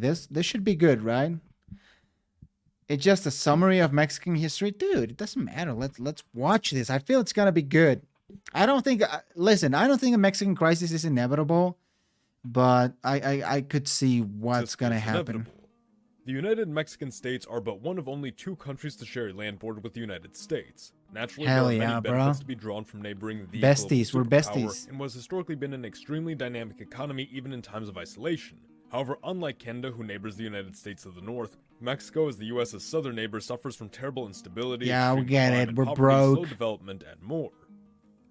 This should be good, right? It's just a summary of Mexican history, dude. It doesn't matter. Let's watch this. I feel it's gonna be good. I don't think. Listen, I don't think a Mexican crisis is inevitable, but I could see what's Existed gonna is happen. inevitable. The United Mexican States are but one of only two countries to share a land border with the United States. Naturally, Hell there are yeah, many bro. benefits to be drawn from neighboring the Besties, we're global superpower besties. and what has historically been an extremely dynamic economy even in times of isolation. However, unlike Canada, who neighbors the United States to the north, Mexico, as the US's southern neighbor, suffers from terrible instability, Yeah, we extreme get crime it. and We're poverty, broke. slow development, and more.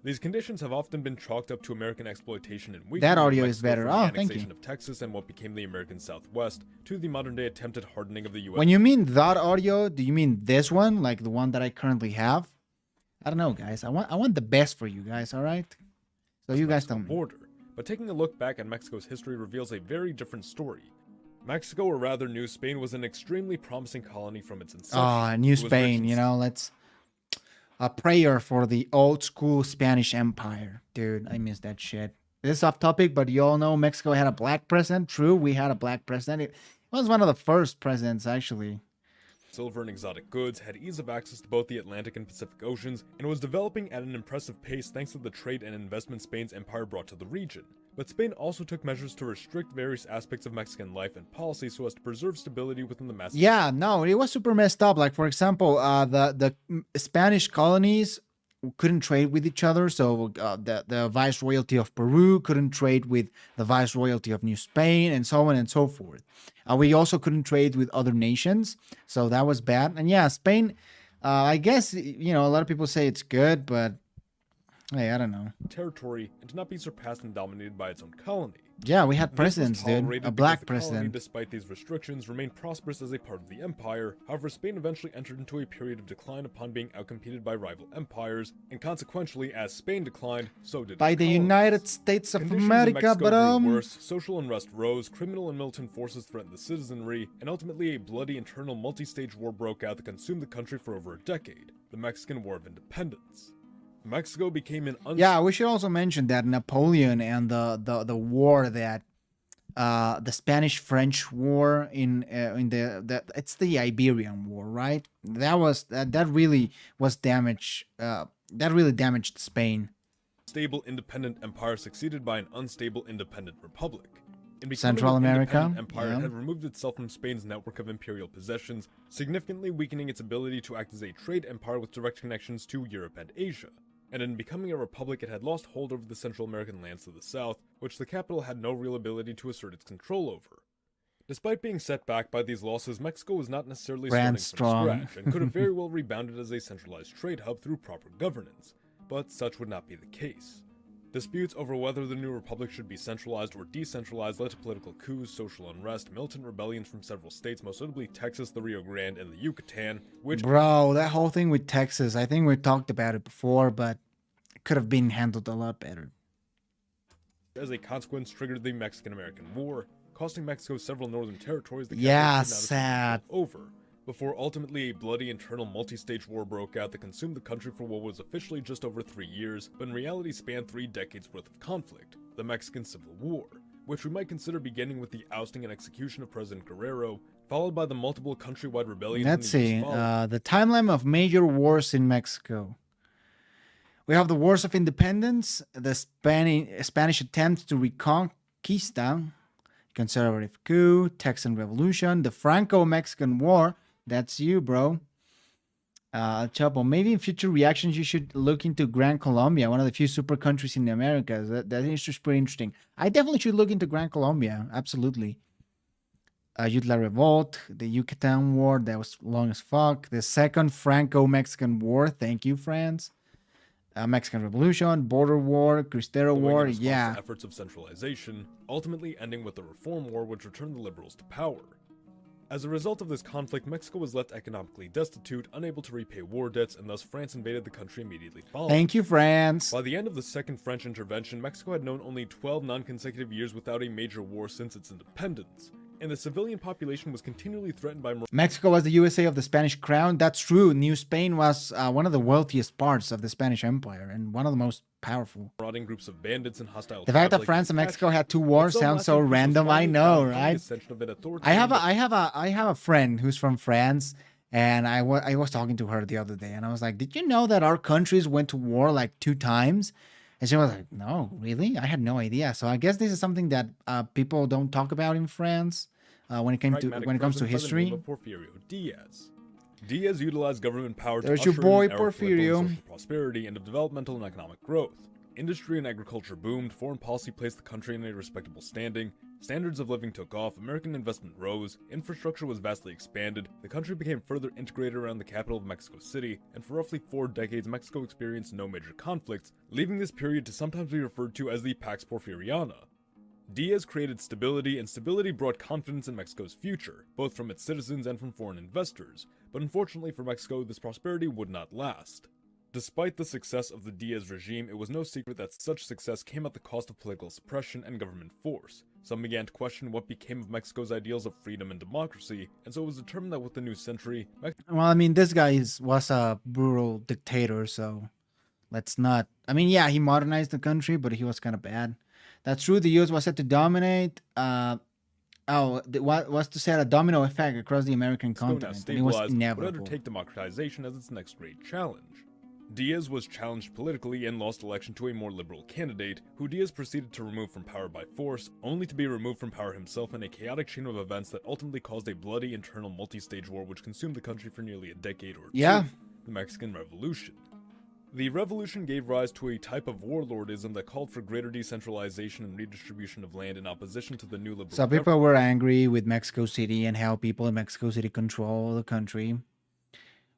These conditions have often been chalked up to American exploitation and weakening That of audio is Mexico better. from the Oh, thank you. annexation of Texas and what became the American Southwest to the modern-day attempted hardening of the U.S. When you mean that audio, do you mean this one, like the one that I currently have? I don't know, guys. I want the best for you guys. All right. So you guys tell me. border. But taking a look back at Mexico's history reveals a very different story. Mexico, or rather New Spain, was an extremely promising colony from its inception. Ah, New It was rich Spain. in You know, let's a prayer for the old school Spanish Empire, dude. I miss that shit. This is off topic, but you all know Mexico had a black president. True, we had a black president. It was one of the first presidents, actually. silver and exotic goods, had ease of access to both the Atlantic and Pacific Oceans, and was developing at an impressive pace thanks to the trade and investment Spain's empire brought to the region. But Spain also took measures to restrict various aspects of Mexican life and policy so as to preserve stability within the massive. Yeah, no, it was super messed up. Like for example, the Spanish colonies couldn't trade with each other. So the viceroyalty of Peru couldn't trade with the viceroyalty of New Spain, and so on and so forth. We also couldn't trade with other nations, so that was bad. And yeah, Spain. I guess you know a lot of people say it's good, but hey, I don't know. Territory and to not be surpassed and dominated by its own colony. Yeah, we had This was presidents, dude. tolerated A because black the colony, president. despite these restrictions, remained prosperous as a part of the empire. However, Spain eventually entered into a period of decline upon being outcompeted by rival empires, and consequentially, as Spain declined, so did By its the colonies. United States of Conditions in America, Mexico but grew worse, social unrest rose, criminal and militant forces threatened the citizenry, and ultimately a bloody internal multi-stage war broke out that consumed the country for over a decade, the Mexican War of Independence. Mexico became an yeah, we should also mention that Napoleon and the war that the Spanish-French War in the it's the Iberian War, right? That really was damage. That really damaged Spain. stable independent empire succeeded by an unstable independent republic. In becoming Central an America, independent empire, yeah. it had removed itself from Spain's network of imperial possessions, significantly weakening its ability to act as a trade empire with direct connections to Europe and Asia. And in becoming a republic, it had lost hold over the Central American lands to the south, which the capital had no real ability to assert its control over. Despite being set back by these losses, Mexico was not necessarily Brand starting strong. from scratch, and could have very well rebounded as a centralized trade hub through proper governance, but such would not be the case. Disputes over whether the new republic should be centralized or decentralized led to political coups, social unrest, militant rebellions from several states, most notably Texas, the Rio Grande, and the Yucatan, which Bro, that whole thing with Texas, I think we talked about it before, but it could have been handled a lot better. as a consequence triggered the Mexican-American War, costing Mexico several northern territories the Yeah, capital could not sad. control over, before ultimately a bloody internal multi-stage war broke out that consumed the country for what was officially just over 3 years, but in reality spanned 3 decades worth of conflict, the Mexican Civil War, which we might consider beginning with the ousting and execution of President Guerrero, followed by the multiple countrywide rebellions in Let's the years see. following. The timeline of major wars in Mexico. We have the Wars of Independence, the Spanish attempts to reconquista, conservative coup, Texan Revolution, the Franco-Mexican War. That's you, bro. Chapo, maybe in future reactions you should look into Gran Colombia, one of the few super countries in the Americas. That is just pretty interesting. I definitely should look into Gran Colombia. Absolutely. Yutla Revolt, the Yucatan War, that was long as fuck. The Second Franco-Mexican War. Thank you, France. Mexican Revolution, Border War, Cristero Following War. in response to Yeah. efforts of centralization, ultimately ending with the Reform War, which returned the liberals to power. As a result of this conflict, Mexico was left economically destitute, unable to repay war debts, and thus France invaded the country immediately following. Thank you, France. By the end of the Second French Intervention, Mexico had known only 12 non-consecutive years without a major war since its independence. and the civilian population was continually threatened by Mexico was the USA of the Spanish crown. That's true. New Spain was one of the wealthiest parts of the Spanish Empire and one of the most powerful. marauding groups of bandits and hostile The fact that tribes like France and the Mexico Apache. had two wars Its sounds so lasting peace was random. I finally know, found during the right? ascension of an I authoritarian have a friend who's from France, and I was talking to her the other day, and I was like, "Did you know that our countries went to war like 2 times?" And she was like, "No, really? I had no idea." So I guess this is something that people don't talk about in France when it comes to pragmatic history. president by the name of Porfirio Diaz. Diaz utilized government power There's to your usher boy, in an era of political Porfirio. and social prosperity and of developmental and economic growth. Industry and agriculture boomed, foreign policy placed the country in a respectable standing, standards of living took off, American investment rose, infrastructure was vastly expanded, the country became further integrated around the capital of Mexico City, and for roughly 4 decades Mexico experienced no major conflicts, leaving this period to sometimes be referred to as the Pax Porfiriana. Diaz created stability, and stability brought confidence in Mexico's future, both from its citizens and from foreign investors, but unfortunately for Mexico, this prosperity would not last. Despite the success of the Diaz regime, it was no secret that such success came at the cost of political suppression and government force. Some began to question what became of Mexico's ideals of freedom and democracy, and so it was determined that with the new century, Well, I mean, this guy was a brutal dictator, so let's not. I mean, yeah, he modernized the country, but he was kind of bad. That's true. The U.S. was set to dominate. What was to set a domino effect across the American Mexico, now continent, and it was stabilized, would inevitable. undertake democratization as its next great challenge. Diaz was challenged politically and lost election to a more liberal candidate, who Diaz proceeded to remove from power by force, only to be removed from power himself in a chaotic chain of events that ultimately caused a bloody internal multi-stage war which consumed the country for nearly a decade or two, Yeah. the Mexican Revolution. The revolution gave rise to a type of warlordism that called for greater decentralization and redistribution of land in opposition to the new liberal So people were angry with Mexico City and how people in Mexico City control the country.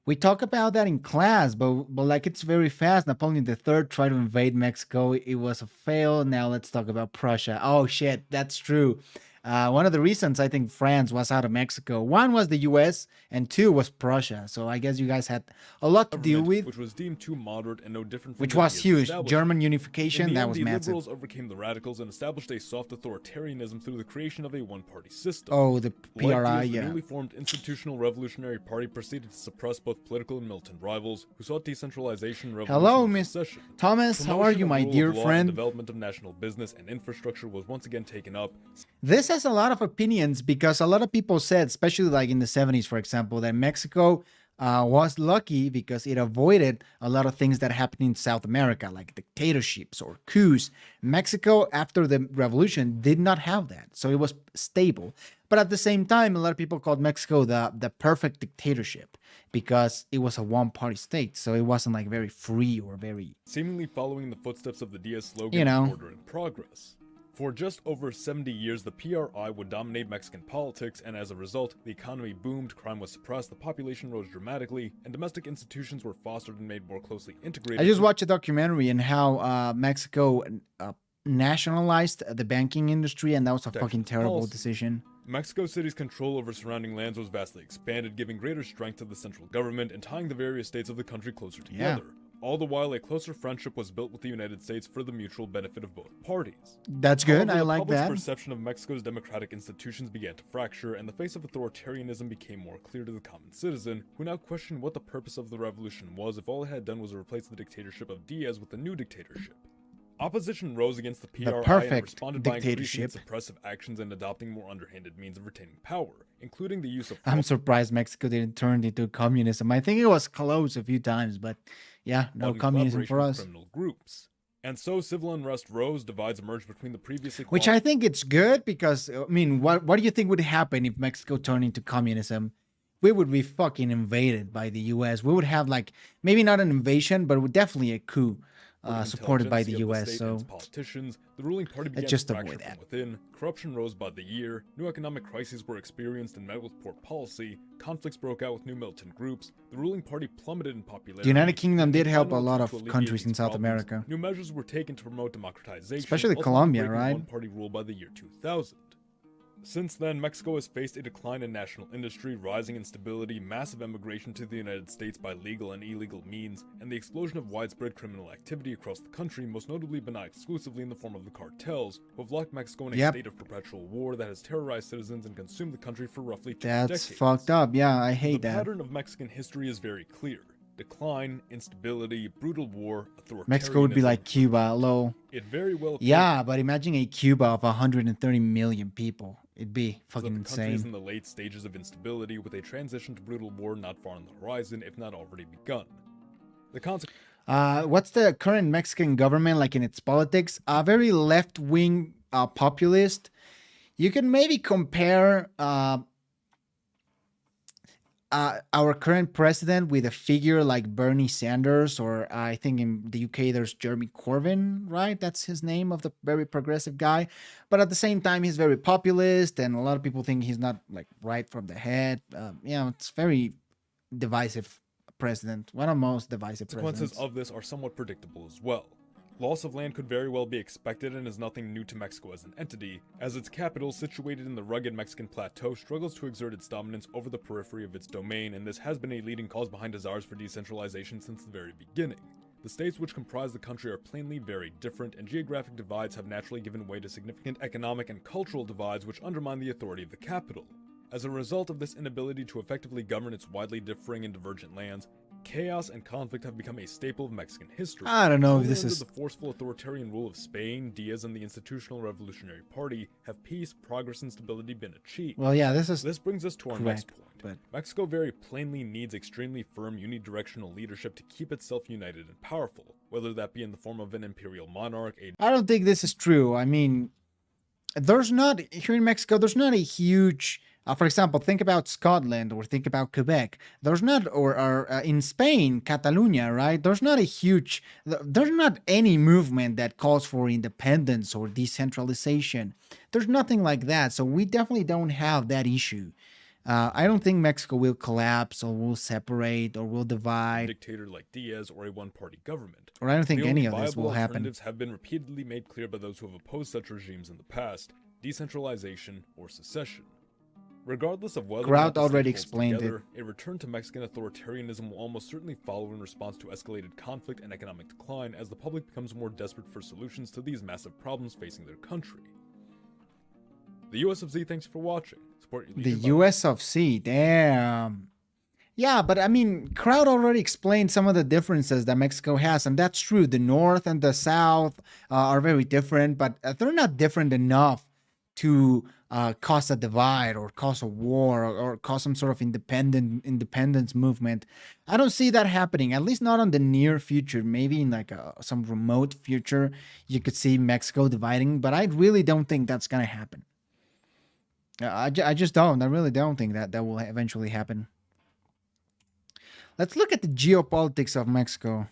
We talk about that in class, but like it's very fast. Napoleon III tried to invade Mexico. It was a fail. Now let's talk about Prussia. Oh shit, that's true. One of the reasons I think France was out of Mexico, one was the U.S. and two was Prussia. So I guess you guys had a lot to deal with, which was deemed too moderate and no different from which the was Diaz huge. establishment. German In unification, the that end, was the massive. liberals overcame the radicals and established a soft authoritarianism through the creation of a one-party system. Oh, the PRI, Like Diaz, yeah. the newly formed Institutional Revolutionary Party proceeded to suppress both political and militant rivals who sought decentralization, revolution, Hello, and Miss secession. Thomas. How are Promotion you, of my rule of dear law and friend? development of national business and infrastructure was once again taken up. This has a lot of opinions because a lot of people said, especially like in the 70s, for example, that Mexico was lucky because it avoided a lot of things that happened in South America, like dictatorships or coups. Mexico, after the revolution, did not have that. So it was stable. But at the same time, a lot of people called Mexico the perfect dictatorship because it was a one-party state. So it wasn't like very free or very, Seemingly following the footsteps of the Diaz slogan, You know. Order and Progress. For just over 70 years, the PRI would dominate Mexican politics, and as a result, the economy boomed, crime was suppressed, the population rose dramatically, and domestic institutions were fostered and made more closely integrated. I just watched a documentary on how Mexico nationalized the banking industry, and that was a fucking terrible policy. decision. Mexico City's control over surrounding lands was vastly expanded, giving greater strength to the central government and tying the various states of the country closer Yeah. together. All the while, a closer friendship was built with the United States for the mutual benefit of both parties. That's good. However, I the like public's that. perception of Mexico's democratic institutions began to fracture, and the face of authoritarianism became more clear to the common citizen, who now questioned what the purpose of the revolution was if all it had done was replace the dictatorship of Diaz with a new dictatorship. Opposition rose against the PRI and perfect responded by increasing dictatorship. its oppressive actions and adopting more underhanded means of retaining power, including the use of I'm surprised Mexico didn't turn into communism. I think it was close a few times, but yeah, no modern communism for collaboration us. with criminal groups. And so civil unrest rose, divides emerged between the previously Which I think it's good because, I mean, what do you think would happen if Mexico turned into communism? We would be fucking invaded by the U.S. We would have like, maybe not an invasion, but definitely a coup supported by the intelligentsia of U.S. state and So its politicians, the ruling party began just to avoid fracture that. from within, corruption rose by the year, new economic crises were experienced and met with poor policy, conflicts broke out with new militant groups, the ruling party plummeted in popularity. the United Kingdom and did help a final lot attempt of to alleviate countries in these South problems, America. New measures were taken to promote democratization, Especially ultimately Colombia, breaking right? one-party rule by the year 2000. Since then, Mexico has faced a decline in national industry, rising instability, massive emigration to the United States by legal and illegal means, and the explosion of widespread criminal activity across the country, most notably but not exclusively in the form of the cartels, who have locked Mexico in a state of perpetual war that has terrorized citizens and consumed the country for roughly 2 decades. That's fucked up. Yeah, I hate that. The pattern of Mexican history is very clear. Decline, instability, brutal war, authoritarianism. Mexico would be like Cuba, low. It very well appears Yeah, but imagine a Cuba of 130 million people. It'd be fucking that the country is in insane. the late stages of instability, with a transition to brutal war not far on the horizon, if not already begun. The consequence. What's the current Mexican government like in its politics? A very left-wing populist. You can maybe compare our current president with a figure like Bernie Sanders, or I think in the UK there's Jeremy Corbyn, right? That's his name, of the very progressive guy. But at the same time, he's very populist, and a lot of people think he's not like right from the head. It's very divisive president, one of the most divisive Consequences presidents. of this are somewhat predictable as well. Loss of land could very well be expected and is nothing new to Mexico as an entity, as its capital, situated in the rugged Mexican plateau, struggles to exert its dominance over the periphery of its domain, and this has been a leading cause behind desires for decentralization since the very beginning. The states which comprise the country are plainly very different, and geographic divides have naturally given way to significant economic and cultural divides which undermine the authority of the capital. As a result of this inability to effectively govern its widely differing and divergent lands, chaos and conflict have become a staple of Mexican history. I don't know if Only this under is... the forceful authoritarian rule of Spain, Diaz, and the Institutional Revolutionary Party have peace, progress, and stability been achieved. Well, yeah, this is... This brings us to our next correct, point. but- Mexico very plainly needs extremely firm unidirectional leadership to keep itself united and powerful, whether that be in the form of an imperial monarch, a I don't think this is true. I mean, there's not, here in Mexico, there's not a huge, for example, think about Scotland or think about Quebec. There's not, or in Spain, Catalonia, right? There's not a huge, there's not any movement that calls for independence or decentralization. There's nothing like that. So we definitely don't have that issue. I don't think Mexico will collapse or will separate or will divide. dictator like Diaz or a one-party government. Or I don't think The any only of this viable will happen. alternatives have been repeatedly made clear by those who have opposed such regimes in the past: decentralization or secession. Regardless of whether or Kraut not the state already holds explained together, a return to Mexican authoritarianism will almost certainly follow in response to escalated conflict and economic decline, as the public becomes more desperate for solutions to these massive problems facing their country. The US of Z, thanks for watching. Support your The leader by- US of C, damn. Yeah, but I mean, Kraut already explained some of the differences that Mexico has, and that's true. The North and the South are very different, but they're not different enough to cause a divide or cause a war or cause some sort of independence movement. I don't see that happening, at least not on the near future. Maybe in like some remote future, you could see Mexico dividing, but I really don't think that's going to happen. I just don't. I really don't think that will eventually happen. Let's look at the geopolitics of Mexico.